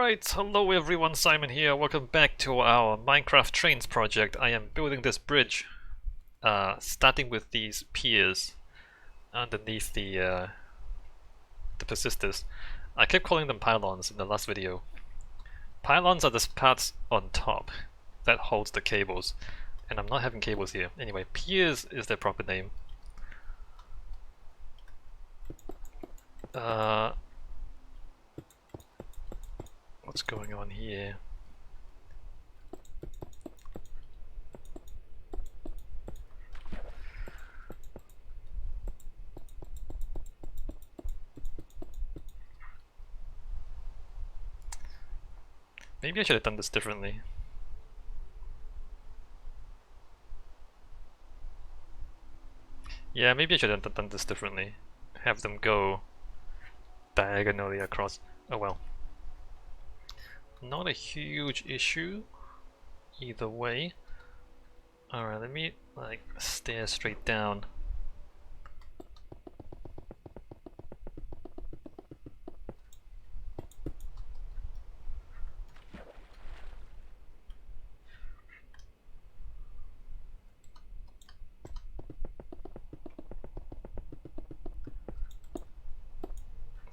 Alright, hello everyone, Simon here. Welcome back to our Minecraft Trains project. I am building this bridge, starting with these piers underneath the persisters. I kept calling them pylons in the last video. Pylons are the parts on top that holds the cables, and I'm not having cables here. Anyway, piers is their proper name. What's going on here? Maybe I should have done this differently. Yeah, maybe I should have done this differently. Have them go diagonally across. Oh well. Not a huge issue either way. Alright, let me like stare straight down.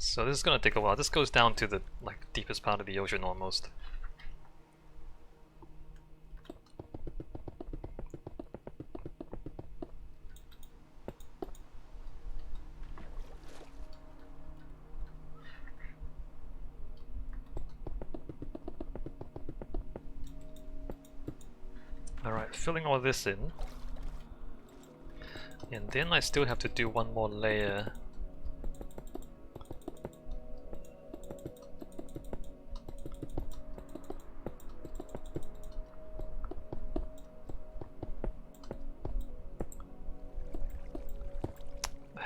So this is gonna take a while. This goes down to the deepest part of the ocean almost. Alright, filling all this in. And then I still have to do one more layer.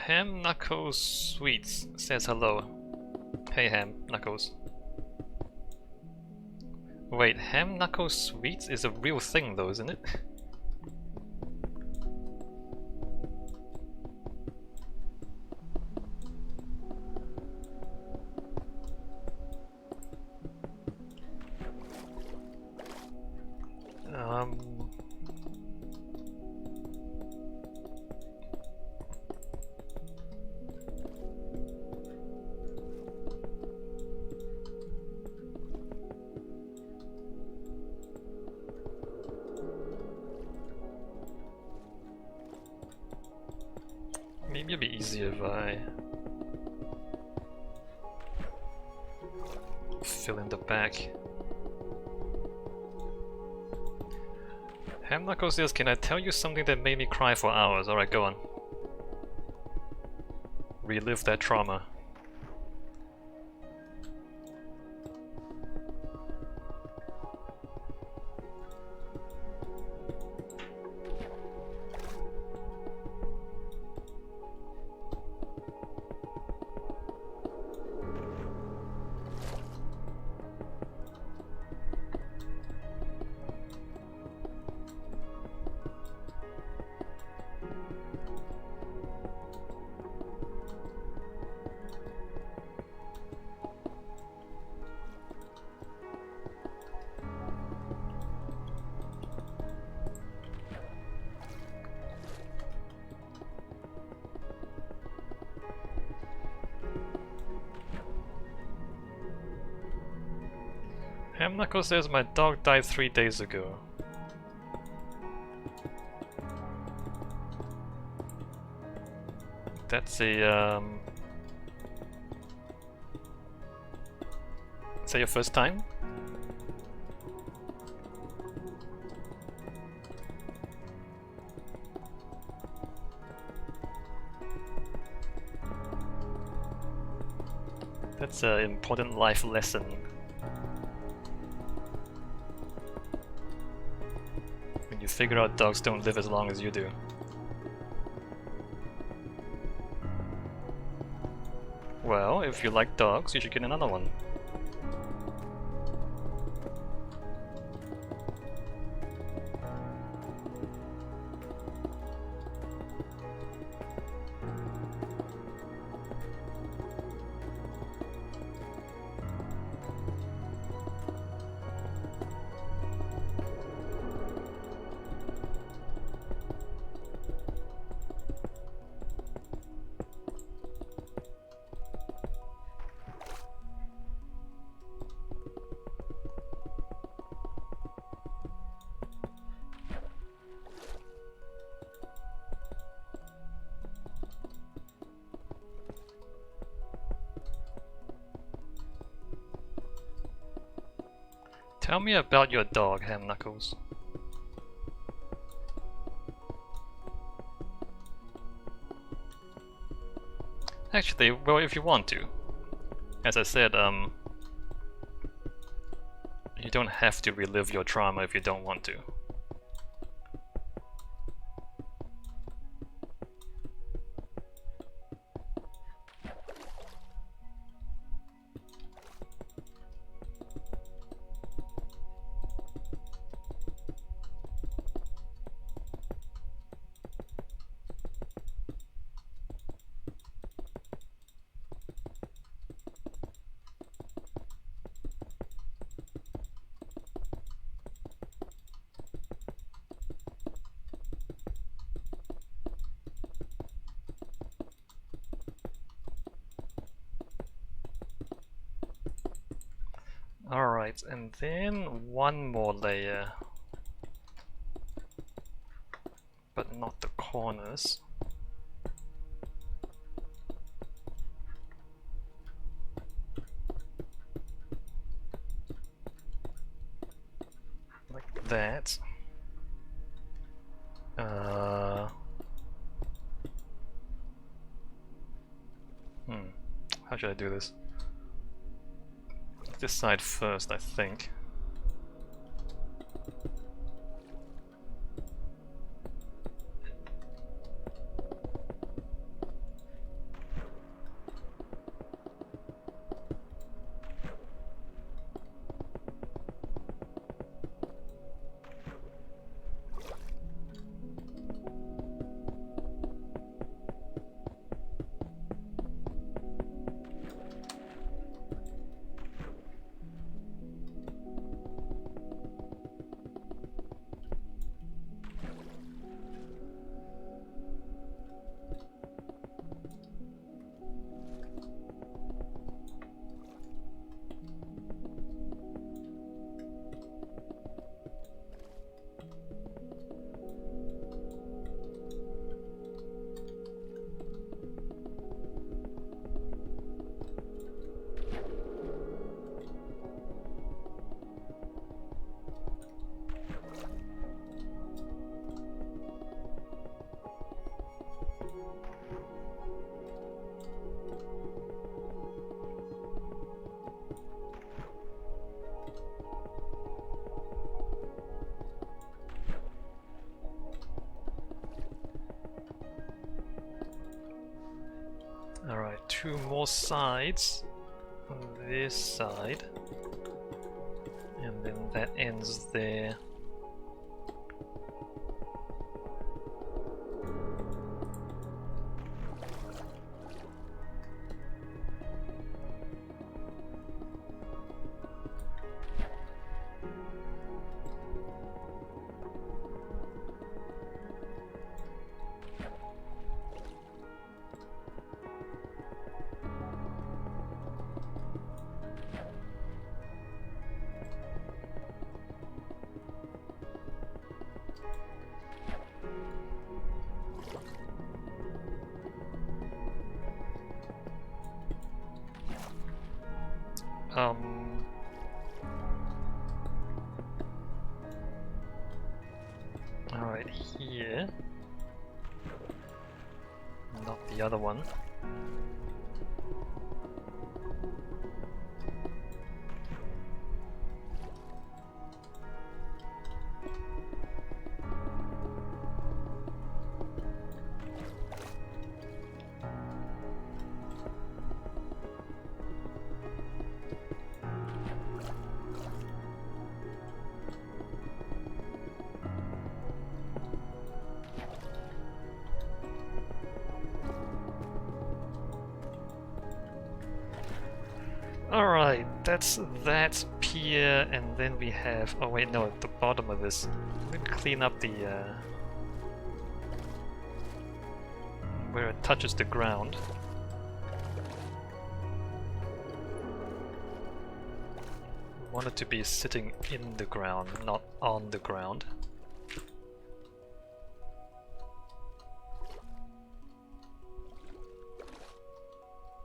Ham Knuckles Sweets says hello. Hey Ham Knuckles. Wait, Ham Knuckles Sweets is a real thing though, isn't it? Maybe it'd be easier if I fill in the back. Ham Knuckles says, can I tell you something that made me cry for hours? Alright, go on. Relive that trauma. Ham Knuckles says my dog died 3 days ago. That's a Is that your first time? That's an important life lesson. When you figure out dogs don't live as long as you do. Well, if you like dogs, you should get another one. Tell me about your dog, Ham Knuckles. Actually, well, if you want to. As I said, you don't have to relive your trauma if you don't want to. Alright, and then one more layer. But not the corners. Like that. How should I do this? This side first, I think. Alright, two more sides on this side, and then that ends there. Alright, here. Not the other one. Alright, that's that pier, and then we have... oh wait, no, at the bottom of this. I'm gonna clean up the... where it touches the ground. I want it to be sitting in the ground, not on the ground.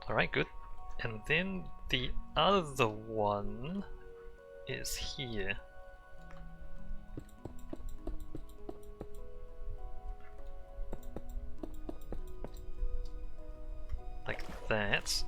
Alright, good. And then the other one is here. Like that.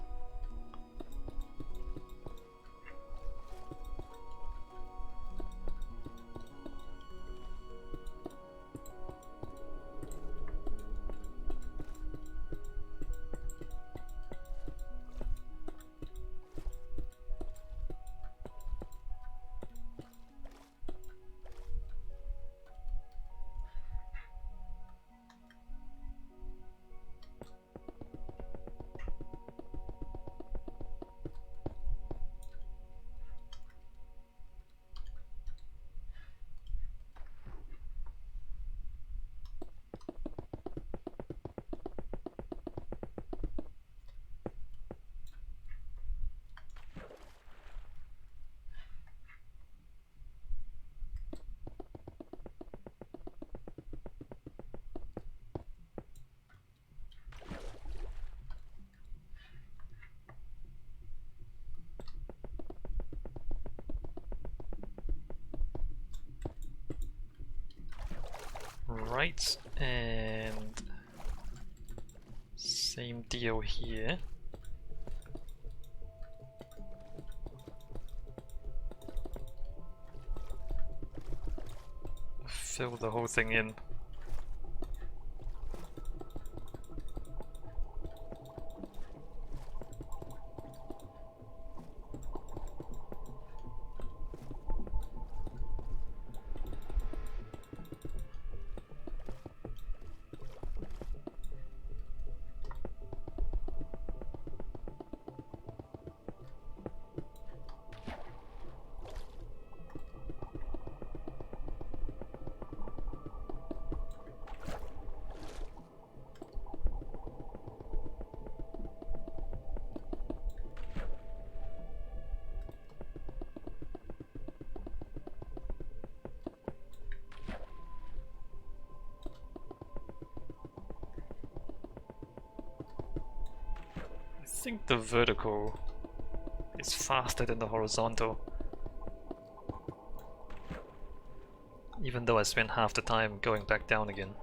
Right, and same deal here. Fill the whole thing in. I think the vertical is faster than the horizontal. Even though I spent half the time going back down again.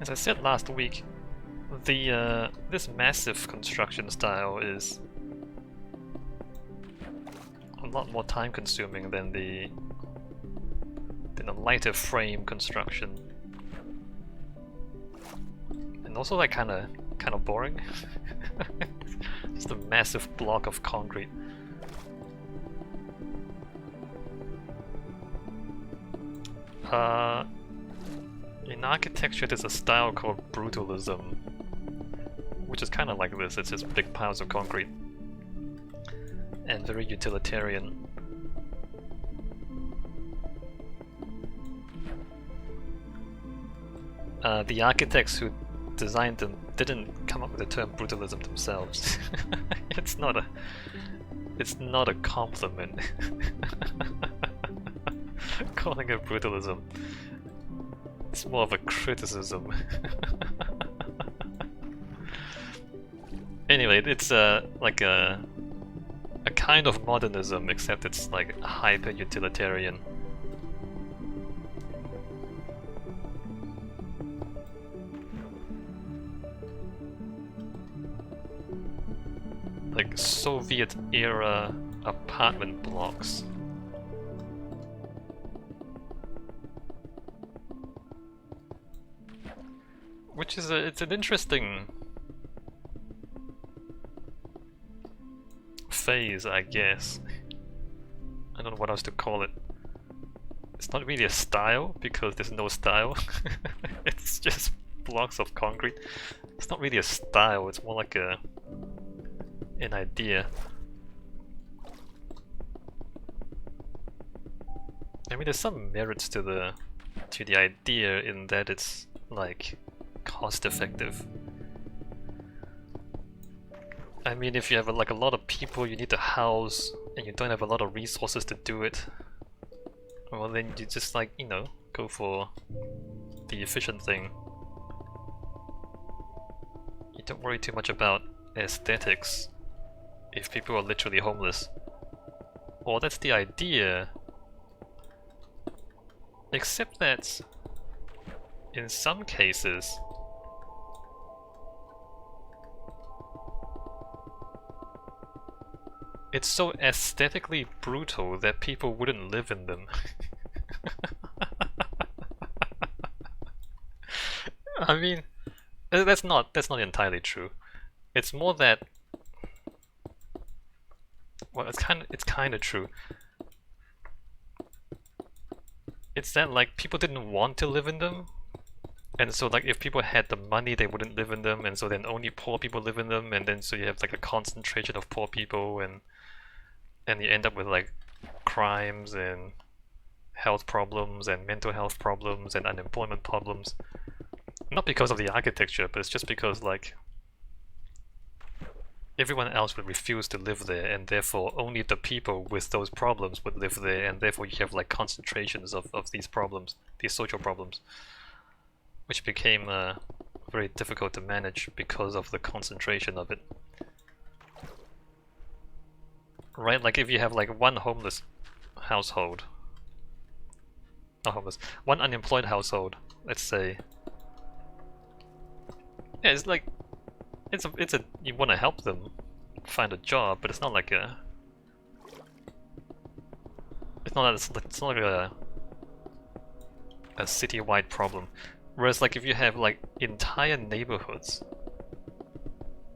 As I said last week, the this massive construction style is a lot more time consuming than the lighter frame construction. And also like kinda boring. Just a massive block of concrete. In architecture there's a style called brutalism, which is kind of like this. It's just big piles of concrete. and very utilitarian. The architects who designed them didn't come up with the term brutalism themselves. It's not a compliment. Calling it brutalism. It's more of a criticism. Anyway, it's like a kind of modernism, except it's like hyper utilitarian. Like Soviet era apartment blocks. Which is it's an interesting phase, I guess. I don't know what else to call it. It's not really a style because there's no style. It's just blocks of concrete. It's not really a style, it's more like an idea. I mean, there's some merits to the idea in that it's like cost effective. I mean, if you have like a lot of people you need to house and you don't have a lot of resources to do it, well then you just like, you know, go for the efficient thing. You don't worry too much about aesthetics if people are literally homeless. Or that's the idea. Except that in some cases it's so aesthetically brutal that people wouldn't live in them. I mean, that's not entirely true. It's more that, well, it's kind of true. It's that like people didn't want to live in them, and so like if people had the money they wouldn't live in them, and so then only poor people live in them, and then so you have like a concentration of poor people, and you end up with like crimes and health problems and mental health problems and unemployment problems. Not because of the architecture, but it's just because like everyone else would refuse to live there, and therefore only the people with those problems would live there, and therefore you have like concentrations of these problems, these social problems, which became very difficult to manage because of the concentration of it. Right, like if you have like one homeless household, not homeless, one unemployed household, let's say. Yeah, it's like it's a you want to help them find a job, but it's not like it's not like a city-wide problem. Whereas like if you have like entire neighborhoods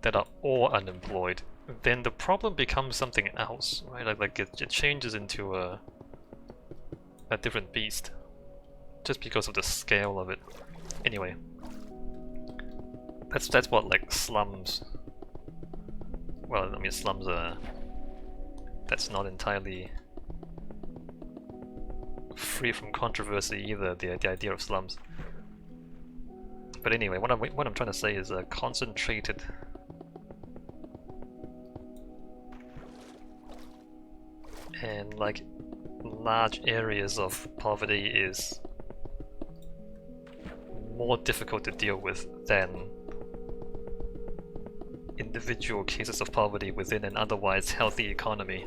that are all unemployed, then the problem becomes something else, right? Like it changes into a different beast, just because of the scale of it. Anyway, that's what like slums. Well, I mean slums are. That's not entirely free from controversy either. The idea of slums. But anyway, what I'm trying to say is concentrated. And like large areas of poverty is more difficult to deal with than individual cases of poverty within an otherwise healthy economy.